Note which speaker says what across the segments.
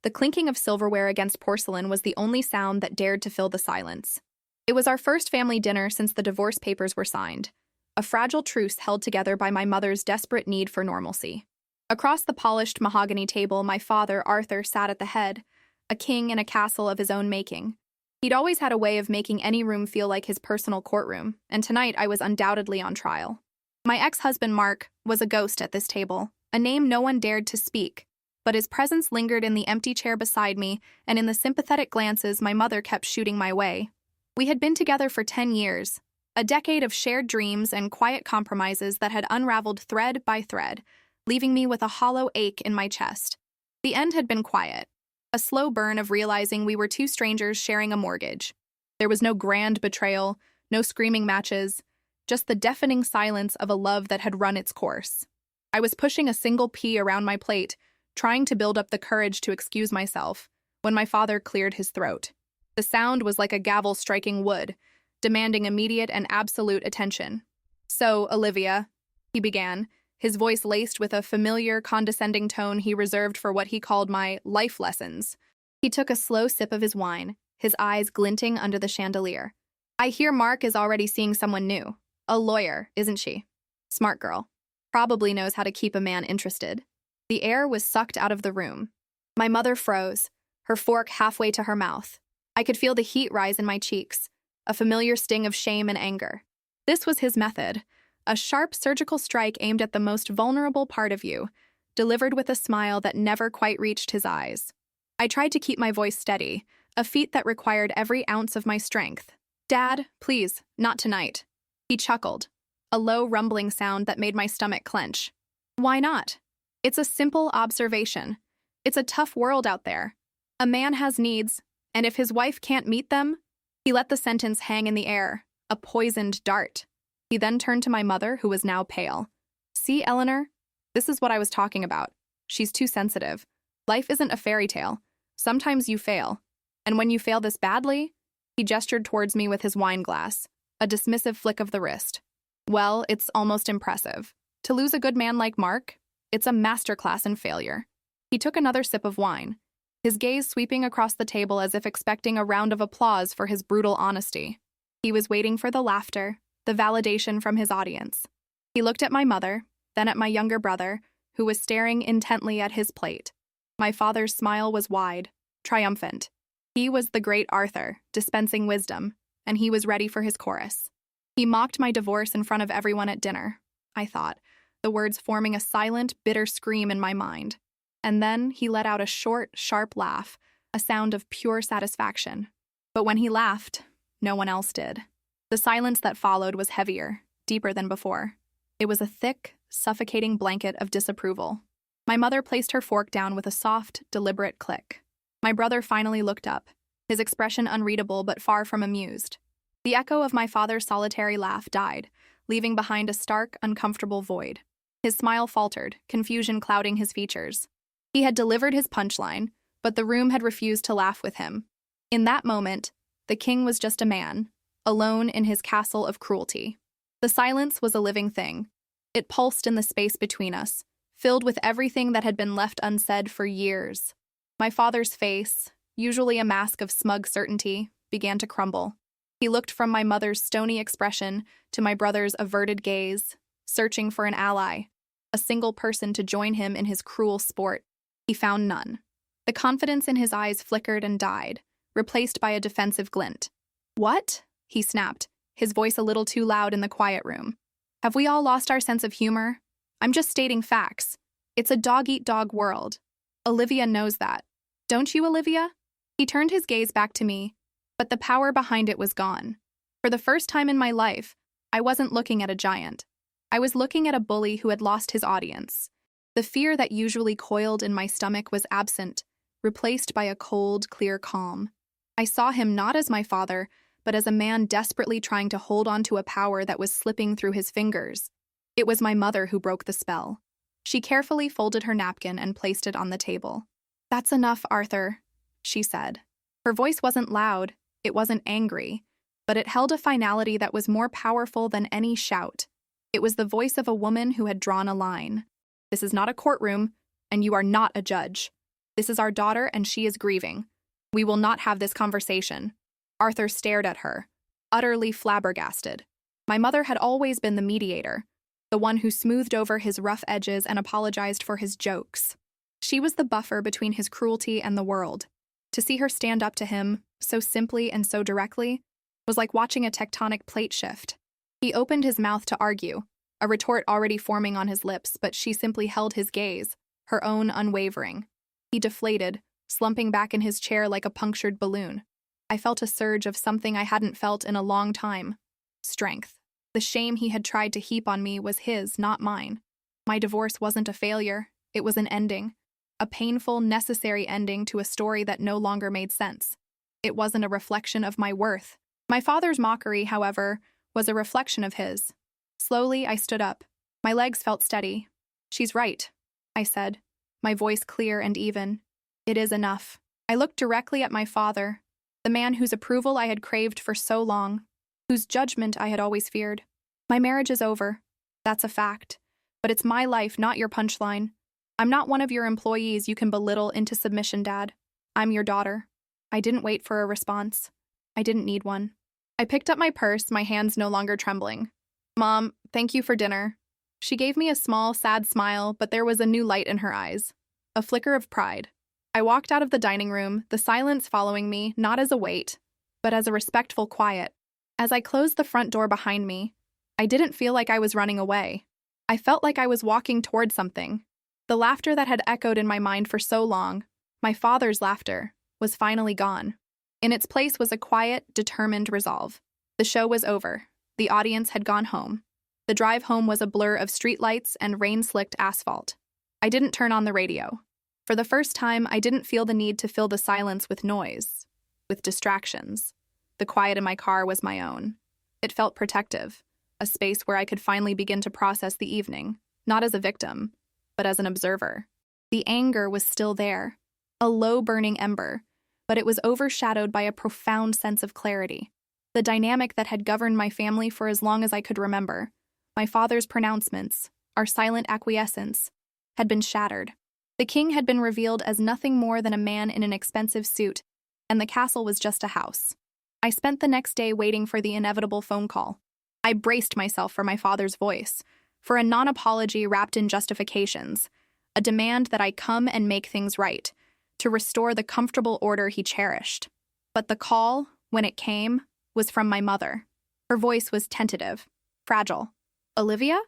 Speaker 1: The clinking of silverware against porcelain was the only sound that dared to fill the silence. It was our first family dinner since the divorce papers were signed, a fragile truce held together by my mother's desperate need for normalcy. Across the polished mahogany table, my father, Arthur, sat at the head, a king in a castle of his own making. He'd always had a way of making any room feel like his personal courtroom, and tonight I was undoubtedly on trial. My ex-husband, Mark, was a ghost at this table, a name no one dared to speak, but his presence lingered in the empty chair beside me and in the sympathetic glances my mother kept shooting my way. We had been together for 10 years, a decade of shared dreams and quiet compromises that had unraveled thread by thread, leaving me with a hollow ache in my chest. The end had been quiet, a slow burn of realizing we were two strangers sharing a mortgage. There was no grand betrayal, no screaming matches, just the deafening silence of a love that had run its course. I was pushing a single pea around my plate, trying to build up the courage to excuse myself, when my father cleared his throat. The sound was like a gavel striking wood, demanding immediate and absolute attention. "So, Olivia," he began, his voice laced with a familiar, condescending tone he reserved for what he called my life lessons. He took a slow sip of his wine, his eyes glinting under the chandelier. "I hear Mark is already seeing someone new. A lawyer, isn't she? Smart girl. Probably knows how to keep a man interested." The air was sucked out of the room. My mother froze, her fork halfway to her mouth. I could feel the heat rise in my cheeks, a familiar sting of shame and anger. This was his method, a sharp surgical strike aimed at the most vulnerable part of you, delivered with a smile that never quite reached his eyes. I tried to keep my voice steady, a feat that required every ounce of my strength. "Dad, please, not tonight." He chuckled, a low rumbling sound that made my stomach clench. "Why not? It's a simple observation. It's a tough world out there. A man has needs, and if his wife can't meet them..." He let the sentence hang in the air, a poisoned dart. He then turned to my mother, who was now pale. "See, Eleanor? This is what I was talking about. She's too sensitive. Life isn't a fairy tale. Sometimes you fail. And when you fail this badly..." He gestured towards me with his wine glass, a dismissive flick of the wrist. "Well, it's almost impressive. To lose a good man like Mark, it's a masterclass in failure." He took another sip of wine, his gaze sweeping across the table as if expecting a round of applause for his brutal honesty. He was waiting for the laughter, the validation from his audience. He looked at my mother, then at my younger brother, who was staring intently at his plate. My father's smile was wide, triumphant. He was the great Arthur, dispensing wisdom, and he was ready for his chorus. He mocked my divorce in front of everyone at dinner, I thought, the words forming a silent, bitter scream in my mind. And then he let out a short, sharp laugh, a sound of pure satisfaction. But when he laughed, no one else did. The silence that followed was heavier, deeper than before. It was a thick, suffocating blanket of disapproval. My mother placed her fork down with a soft, deliberate click. My brother finally looked up, his expression unreadable but far from amused. The echo of my father's solitary laugh died, leaving behind a stark, uncomfortable void. His smile faltered, confusion clouding his features. He had delivered his punchline, but the room had refused to laugh with him. In that moment, the king was just a man, alone in his castle of cruelty. The silence was a living thing. It pulsed in the space between us, filled with everything that had been left unsaid for years. My father's face, usually a mask of smug certainty, began to crumble. He looked from my mother's stony expression to my brother's averted gaze, searching for an ally, a single person to join him in his cruel sport. He found none. The confidence in his eyes flickered and died, replaced by a defensive glint. "What?" he snapped, his voice a little too loud in the quiet room. "Have we all lost our sense of humor? I'm just stating facts. It's a dog-eat-dog world. Olivia knows that. Don't you, Olivia?" He turned his gaze back to me, but the power behind it was gone. For the first time in my life, I wasn't looking at a giant. I was looking at a bully who had lost his audience. The fear that usually coiled in my stomach was absent, replaced by a cold, clear calm. I saw him not as my father, but as a man desperately trying to hold on to a power that was slipping through his fingers. It was my mother who broke the spell. She carefully folded her napkin and placed it on the table. "That's enough, Arthur," she said. Her voice wasn't loud, it wasn't angry, but it held a finality that was more powerful than any shout. It was the voice of a woman who had drawn a line. "This is not a courtroom, and you are not a judge. This is our daughter and she is grieving. We will not have this conversation." Arthur stared at her, utterly flabbergasted. My mother had always been the mediator, the one who smoothed over his rough edges and apologized for his jokes. She was the buffer between his cruelty and the world. To see her stand up to him, so simply and so directly, was like watching a tectonic plate shift. He opened his mouth to argue, a retort already forming on his lips, but she simply held his gaze, her own unwavering. He deflated, slumping back in his chair like a punctured balloon. I felt a surge of something I hadn't felt in a long time. Strength. The shame he had tried to heap on me was his, not mine. My divorce wasn't a failure, it was an ending. A painful, necessary ending to a story that no longer made sense. It wasn't a reflection of my worth. My father's mockery, however, was a reflection of his. Slowly, I stood up. My legs felt steady. "She's right," I said, my voice clear and even. "It is enough." I looked directly at my father, the man whose approval I had craved for so long, whose judgment I had always feared. "My marriage is over. That's a fact. But it's my life, not your punchline. I'm not one of your employees you can belittle into submission, Dad. I'm your daughter." I didn't wait for a response. I didn't need one. I picked up my purse, my hands no longer trembling. "Mom, thank you for dinner." She gave me a small, sad smile, but there was a new light in her eyes. A flicker of pride. I walked out of the dining room, the silence following me, not as a weight, but as a respectful quiet. As I closed the front door behind me, I didn't feel like I was running away. I felt like I was walking toward something. The laughter that had echoed in my mind for so long, my father's laughter, was finally gone. In its place was a quiet, determined resolve. The show was over. The audience had gone home. The drive home was a blur of streetlights and rain-slicked asphalt. I didn't turn on the radio. For the first time, I didn't feel the need to fill the silence with noise, with distractions. The quiet in my car was my own. It felt protective, a space where I could finally begin to process the evening, not as a victim, but as an observer. The anger was still there, a low-burning ember, but it was overshadowed by a profound sense of clarity. The dynamic that had governed my family for as long as I could remember, my father's pronouncements, our silent acquiescence, had been shattered. The king had been revealed as nothing more than a man in an expensive suit, and the castle was just a house. I spent the next day waiting for the inevitable phone call. I braced myself for my father's voice, for a non-apology wrapped in justifications, a demand that I come and make things right, to restore the comfortable order he cherished. But the call, when it came, was from my mother. Her voice was tentative, fragile. "Olivia?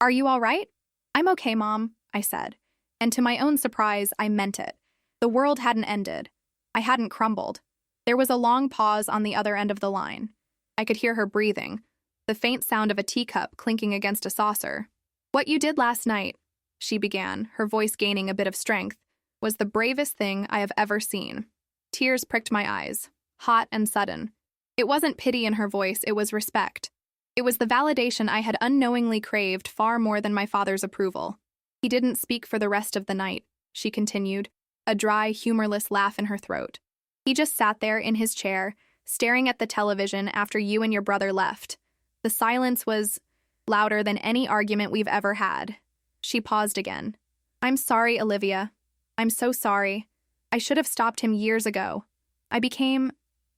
Speaker 1: Are you all right?" "I'm okay, Mom," I said. And to my own surprise, I meant it. The world hadn't ended. I hadn't crumbled. There was a long pause on the other end of the line. I could hear her breathing, the faint sound of a teacup clinking against a saucer. "What you did last night," she began, her voice gaining a bit of strength, "was the bravest thing I have ever seen." Tears pricked my eyes, hot and sudden. It wasn't pity in her voice, it was respect. It was the validation I had unknowingly craved far more than my father's approval. "He didn't speak for the rest of the night," she continued, a dry, humorless laugh in her throat. "He just sat there in his chair, staring at the television after you and your brother left. The silence was louder than any argument we've ever had." She paused again. "I'm sorry, Olivia. I'm so sorry. I should have stopped him years ago. I became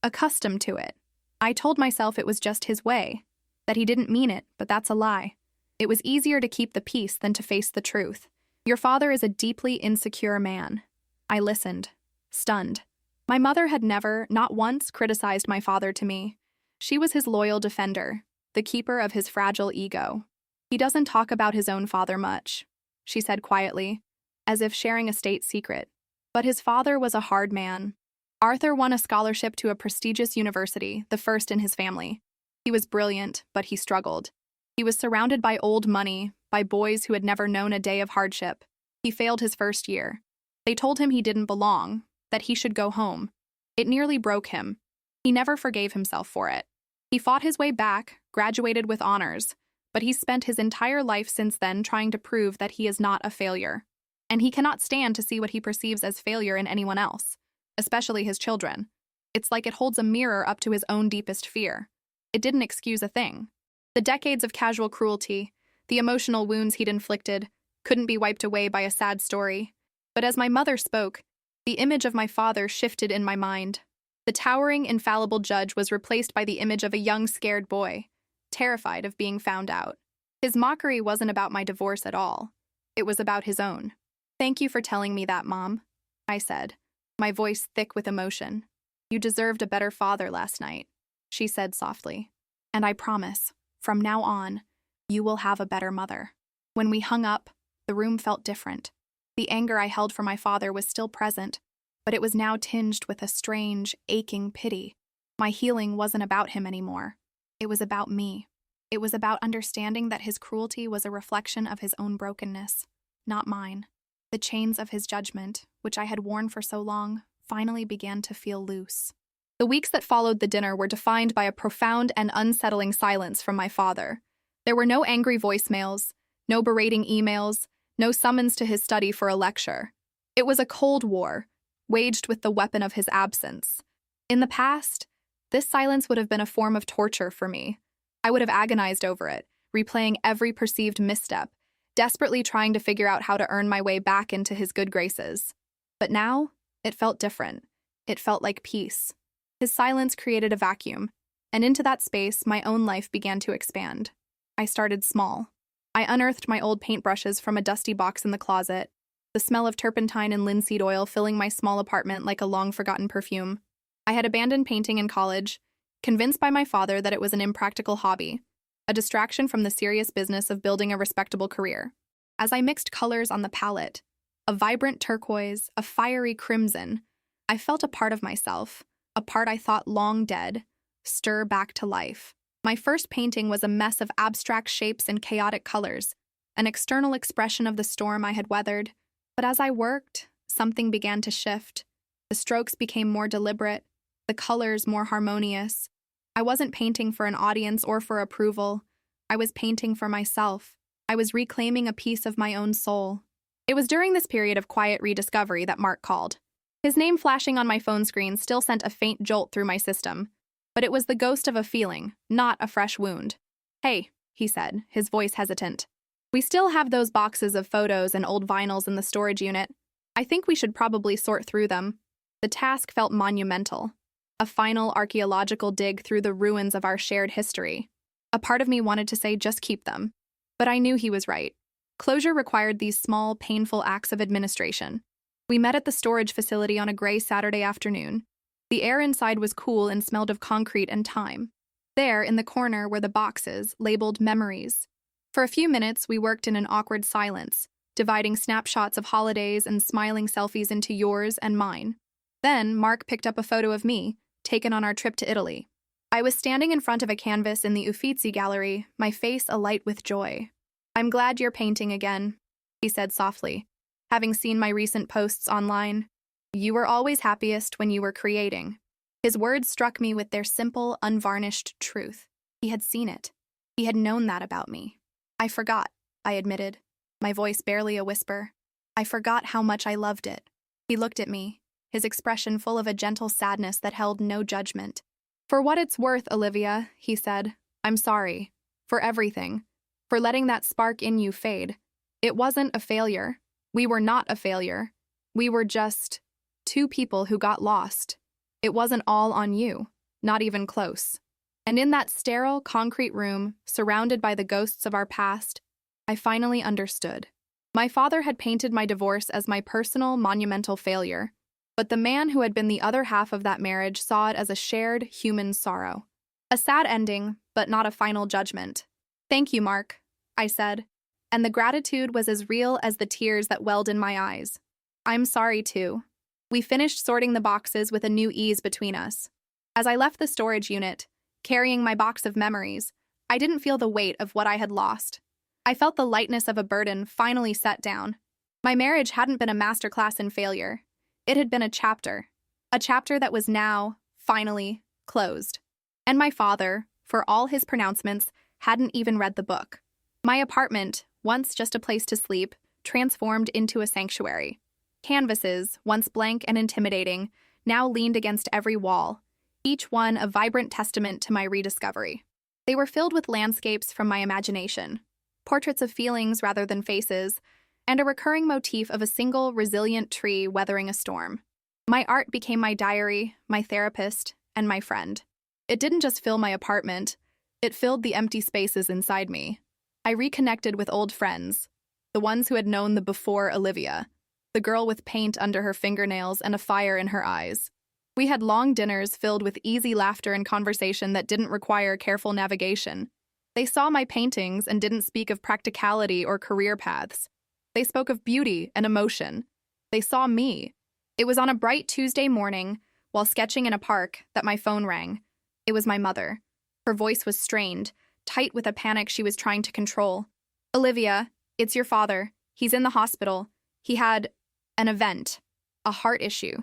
Speaker 1: accustomed to it. I told myself it was just his way, that he didn't mean it, but that's a lie. It was easier to keep the peace than to face the truth. Your father is a deeply insecure man." I listened, stunned. My mother had never, not once, criticized my father to me. She was his loyal defender, the keeper of his fragile ego. "He doesn't talk about his own father much," she said quietly, as if sharing a state secret. "But his father was a hard man. Arthur won a scholarship to a prestigious university, the first in his family. He was brilliant, but he struggled. He was surrounded by old money, by boys who had never known a day of hardship. He failed his first year. They told him he didn't belong, that he should go home. It nearly broke him. He never forgave himself for it. He fought his way back, graduated with honors, but he spent his entire life since then trying to prove that he is not a failure. And he cannot stand to see what he perceives as failure in anyone else, especially his children. It's like it holds a mirror up to his own deepest fear. It didn't excuse a thing. The decades of casual cruelty, the emotional wounds he'd inflicted, couldn't be wiped away by a sad story. But as my mother spoke, The image of my father shifted in my mind. The towering, infallible judge was replaced by the image of a young, scared boy, terrified of being found out. His mockery wasn't about my divorce at all. It was about his own. "Thank you for telling me that, Mom," I said, my voice thick with emotion. "You deserved a better father last night," she said softly. "And I promise, from now on, you will have a better mother." When we hung up, the room felt different. The anger I held for my father was still present, but it was now tinged with a strange, aching pity. My healing wasn't about him anymore. It was about me. It was about understanding that his cruelty was a reflection of his own brokenness, not mine. The chains of his judgment, which I had worn for so long, finally began to feel loose. The weeks that followed the dinner were defined by a profound and unsettling silence from my father. There were no angry voicemails, no berating emails, no summons to his study for a lecture. It was a cold war, waged with the weapon of his absence. In the past, this silence would have been a form of torture for me. I would have agonized over it, replaying every perceived misstep, desperately trying to figure out how to earn my way back into his good graces. But now, it felt different. It felt like peace. His silence created a vacuum, and into that space, my own life began to expand. I started small. I unearthed my old paintbrushes from a dusty box in the closet, the smell of turpentine and linseed oil filling my small apartment like a long-forgotten perfume. I had abandoned painting in college, convinced by my father that it was an impractical hobby, a distraction from the serious business of building a respectable career. As I mixed colors on the palette, a vibrant turquoise, a fiery crimson, I felt a part of myself, a part I thought long dead, stir back to life. My first painting was a mess of abstract shapes and chaotic colors, an external expression of the storm I had weathered. But as I worked, something began to shift. The strokes became more deliberate, the colors more harmonious. I wasn't painting for an audience or for approval. I was painting for myself. I was reclaiming a piece of my own soul. It was during this period of quiet rediscovery that Mark called. His name flashing on my phone screen still sent a faint jolt through my system, but it was the ghost of a feeling, not a fresh wound. "Hey," he said, his voice hesitant. "We still have those boxes of photos and old vinyls in the storage unit. I think we should probably sort through them." The task felt monumental, a final archaeological dig through the ruins of our shared history. A part of me wanted to say just keep them, but I knew he was right. Closure required these small, painful acts of administration. We met at the storage facility on a gray Saturday afternoon. The air inside was cool and smelled of concrete and time. There, in the corner, were the boxes, labeled memories. For a few minutes, we worked in an awkward silence, dividing snapshots of holidays and smiling selfies into yours and mine. Then, Mark picked up a photo of me, taken on our trip to Italy. I was standing in front of a canvas in the Uffizi Gallery, my face alight with joy. "I'm glad you're painting again," he said softly, having seen my recent posts online. "You were always happiest when you were creating." His words struck me with their simple, unvarnished truth. He had seen it. He had known that about me. "I forgot," I admitted, my voice barely a whisper. "I forgot how much I loved it." He looked at me, his expression full of a gentle sadness that held no judgment. "For what it's worth, Olivia," he said, "I'm sorry. For everything. For letting that spark in you fade. It wasn't a failure. We were not a failure. We were just two people who got lost. It wasn't all on you, not even close." And in that sterile, concrete room, surrounded by the ghosts of our past, I finally understood. My father had painted my divorce as my personal, monumental failure, but the man who had been the other half of that marriage saw it as a shared human sorrow. A sad ending, but not a final judgment. "Thank you, Mark," I said, and the gratitude was as real as the tears that welled in my eyes. "I'm sorry, too." We finished sorting the boxes with a new ease between us. As I left the storage unit, carrying my box of memories, I didn't feel the weight of what I had lost. I felt the lightness of a burden finally set down. My marriage hadn't been a masterclass in failure. It had been a chapter that was now, finally, closed. And my father, for all his pronouncements, hadn't even read the book. My apartment, once just a place to sleep, transformed into a sanctuary. Canvases, once blank and intimidating, now leaned against every wall, each one a vibrant testament to my rediscovery. They were filled with landscapes from my imagination, portraits of feelings rather than faces, and a recurring motif of a single, resilient tree weathering a storm. My art became my diary, my therapist, and my friend. It didn't just fill my apartment, it filled the empty spaces inside me. I reconnected with old friends, the ones who had known the before Olivia, the girl with paint under her fingernails and a fire in her eyes. We had long dinners filled with easy laughter and conversation that didn't require careful navigation. They saw my paintings and didn't speak of practicality or career paths. They spoke of beauty and emotion. They saw me. It was on a bright Tuesday morning, while sketching in a park, that my phone rang. It was my mother. Her voice was strained, tight with a panic she was trying to control. "Olivia, it's your father. He's in the hospital. He had an event, a heart issue."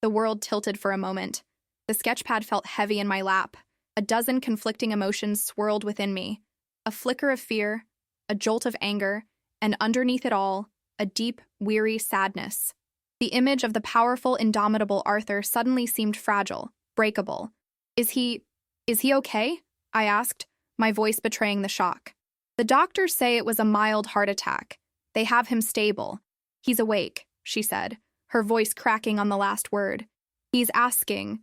Speaker 1: The world tilted for a moment. The sketchpad felt heavy in my lap. A dozen conflicting emotions swirled within me. A flicker of fear, a jolt of anger, and underneath it all, a deep, weary sadness. The image of the powerful, indomitable Arthur suddenly seemed fragile, breakable. Is he okay?" I asked, my voice betraying the shock. "The doctors say it was a mild heart attack. They have him stable. He's awake," she said, her voice cracking on the last word. He's asking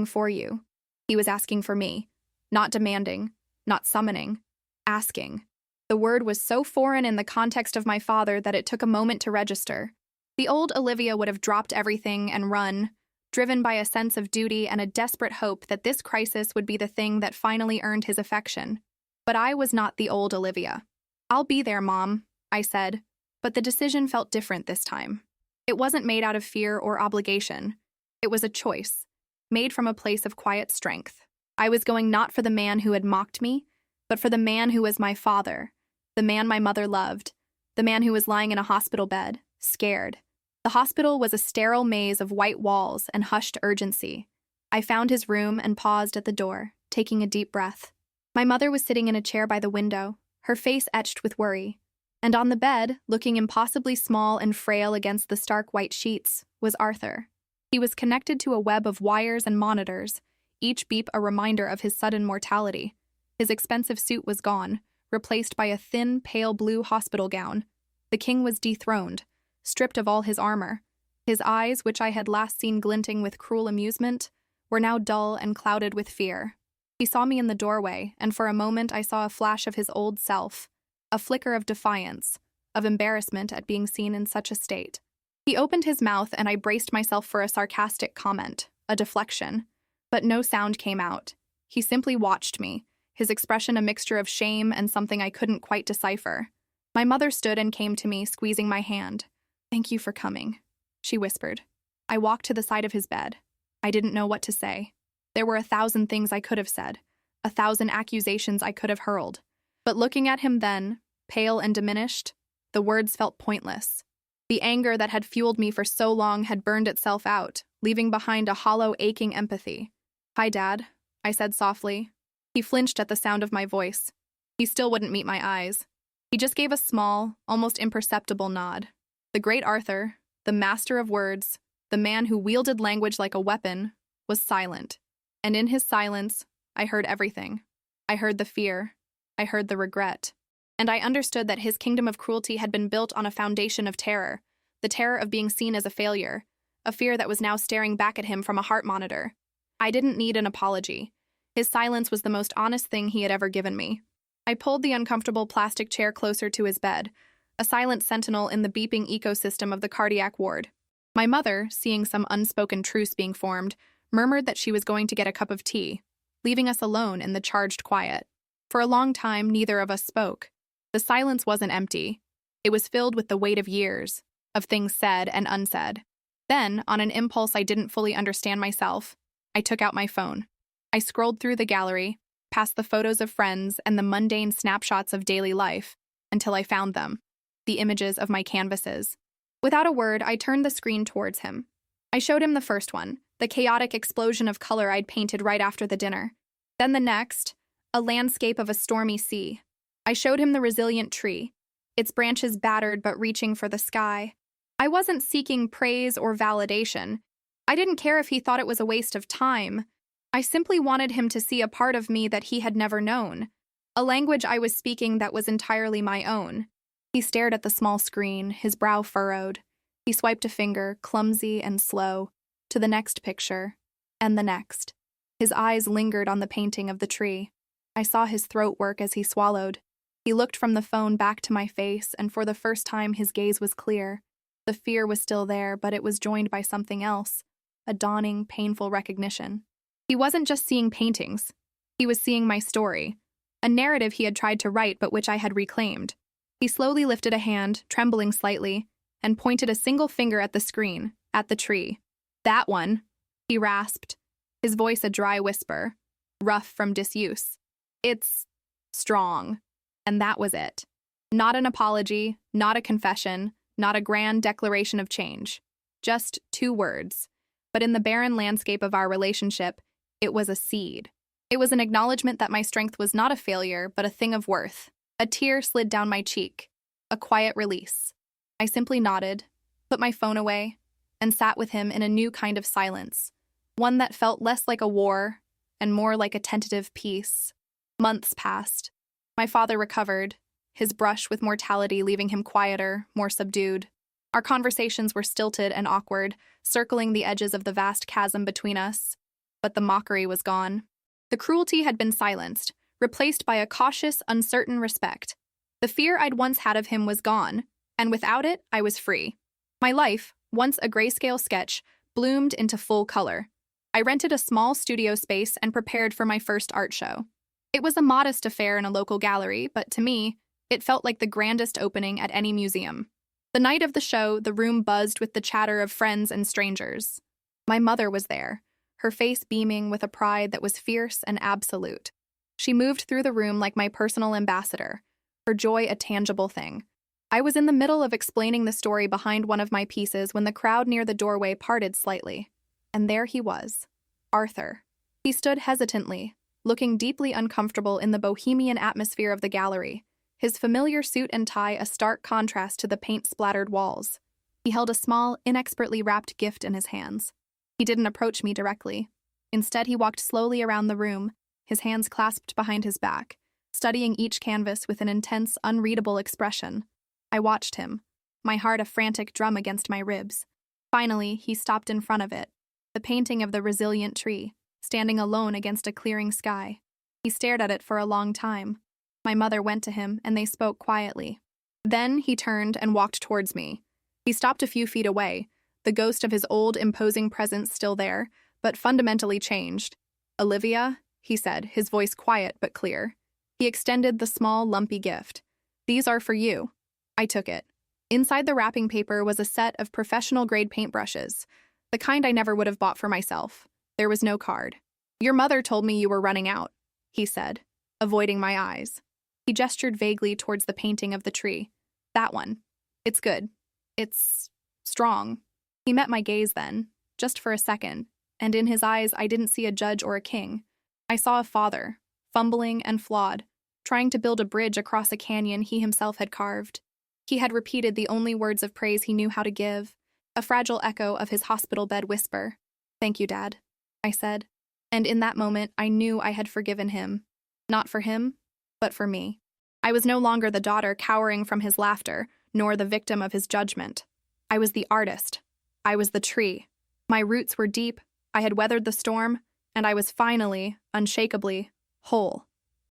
Speaker 1: for you." He was asking for me. Not demanding, not summoning. Asking. The word was so foreign in the context of my father that it took a moment to register. The old Olivia would have dropped everything and run, driven by a sense of duty and a desperate hope that this crisis would be the thing that finally earned his affection. But I was not the old Olivia. "I'll be there, Mom," I said, but the decision felt different this time. It wasn't made out of fear or obligation. It was a choice, made from a place of quiet strength. I was going not for the man who had mocked me, but for the man who was my father, the man my mother loved, the man who was lying in a hospital bed, scared. The hospital was a sterile maze of white walls and hushed urgency. I found his room and paused at the door, taking a deep breath. My mother was sitting in a chair by the window, her face etched with worry. And on the bed, looking impossibly small and frail against the stark white sheets, was Arthur. He was connected to a web of wires and monitors, each beep a reminder of his sudden mortality. His expensive suit was gone, replaced by a thin, pale blue hospital gown. The king was dethroned, stripped of all his armor. His eyes, which I had last seen glinting with cruel amusement, were now dull and clouded with fear. He saw me in the doorway, and for a moment I saw a flash of his old self, a flicker of defiance, of embarrassment at being seen in such a state. He opened his mouth and I braced myself for a sarcastic comment, a deflection. But no sound came out. He simply watched me, his expression a mixture of shame and something I couldn't quite decipher. My mother stood and came to me, squeezing my hand. "Thank you for coming," she whispered. I walked to the side of his bed. I didn't know what to say. There were 1,000 things I could have said, 1,000 accusations I could have hurled. But looking at him then, pale and diminished, the words felt pointless. The anger that had fueled me for so long had burned itself out, leaving behind a hollow, aching empathy. "Hi, Dad," I said softly. He flinched at the sound of my voice. He still wouldn't meet my eyes. He just gave a small, almost imperceptible nod. The great Arthur, the master of words, the man who wielded language like a weapon, was silent. And in his silence, I heard everything. I heard the fear. I heard the regret. And I understood that his kingdom of cruelty had been built on a foundation of terror, the terror of being seen as a failure, a fear that was now staring back at him from a heart monitor. I didn't need an apology. His silence was the most honest thing he had ever given me. I pulled the uncomfortable plastic chair closer to his bed, a silent sentinel in the beeping ecosystem of the cardiac ward. My mother, seeing some unspoken truce being formed, murmured that she was going to get a cup of tea, leaving us alone in the charged quiet. For a long time, neither of us spoke. The silence wasn't empty. It was filled with the weight of years, of things said and unsaid. Then, on an impulse I didn't fully understand myself, I took out my phone. I scrolled through the gallery, past the photos of friends and the mundane snapshots of daily life, until I found them, the images of my canvases. Without a word, I turned the screen towards him. I showed him the first one, the chaotic explosion of color I'd painted right after the dinner. Then the next, a landscape of a stormy sea. I showed him the resilient tree, its branches battered but reaching for the sky. I wasn't seeking praise or validation. I didn't care if he thought it was a waste of time. I simply wanted him to see a part of me that he had never known, a language I was speaking that was entirely my own. He stared at the small screen, his brow furrowed. He swiped a finger, clumsy and slow, to the next picture, and the next. His eyes lingered on the painting of the tree. I saw his throat work as he swallowed. He looked from the phone back to my face, and for the first time his gaze was clear. The fear was still there, but it was joined by something else, a dawning, painful recognition. He wasn't just seeing paintings. He was seeing my story, a narrative he had tried to write but which I had reclaimed. He slowly lifted a hand, trembling slightly, and pointed a single finger at the screen, at the tree. "That one," he rasped, his voice a dry whisper, rough from disuse. "It's strong." And that was it. Not an apology, not a confession, not a grand declaration of change. Just 2 words. But in the barren landscape of our relationship, it was a seed. It was an acknowledgement that my strength was not a failure, but a thing of worth. A tear slid down my cheek, a quiet release. I simply nodded, put my phone away, and sat with him in a new kind of silence, one that felt less like a war and more like a tentative peace. Months passed. My father recovered, his brush with mortality leaving him quieter, more subdued. Our conversations were stilted and awkward, circling the edges of the vast chasm between us. But the mockery was gone. The cruelty had been silenced, replaced by a cautious, uncertain respect. The fear I'd once had of him was gone, and without it, I was free. My life, once a grayscale sketch, bloomed into full color. I rented a small studio space and prepared for my first art show. It was a modest affair in a local gallery, but to me, it felt like the grandest opening at any museum. The night of the show, the room buzzed with the chatter of friends and strangers. My mother was there, her face beaming with a pride that was fierce and absolute. She moved through the room like my personal ambassador, her joy a tangible thing. I was in the middle of explaining the story behind one of my pieces when the crowd near the doorway parted slightly. And there he was, Arthur. He stood hesitantly, looking deeply uncomfortable in the bohemian atmosphere of the gallery, his familiar suit and tie a stark contrast to the paint-splattered walls. He held a small, inexpertly wrapped gift in his hands. He didn't approach me directly. Instead, he walked slowly around the room, his hands clasped behind his back, studying each canvas with an intense, unreadable expression. I watched him, my heart a frantic drum against my ribs. Finally, he stopped in front of it, the painting of the resilient tree, standing alone against a clearing sky. He stared at it for a long time. My mother went to him, and they spoke quietly. Then he turned and walked towards me. He stopped a few feet away, the ghost of his old, imposing presence still there, but fundamentally changed. "Olivia," he said, his voice quiet but clear. He extended the small, lumpy gift. "These are for you." I took it. Inside the wrapping paper was a set of professional-grade paintbrushes, the kind I never would have bought for myself. There was no card. "Your mother told me you were running out," he said, avoiding my eyes. He gestured vaguely towards the painting of the tree. "That one. It's good. It's strong." He met my gaze then, just for a second, and in his eyes I didn't see a judge or a king. I saw a father, fumbling and flawed, trying to build a bridge across a canyon he himself had carved. He had repeated the only words of praise he knew how to give, a fragile echo of his hospital bed whisper. "Thank you, Dad," I said. And in that moment, I knew I had forgiven him. Not for him, but for me. I was no longer the daughter cowering from his laughter, nor the victim of his judgment. I was the artist. I was the tree. My roots were deep, I had weathered the storm, and I was finally, unshakably, whole.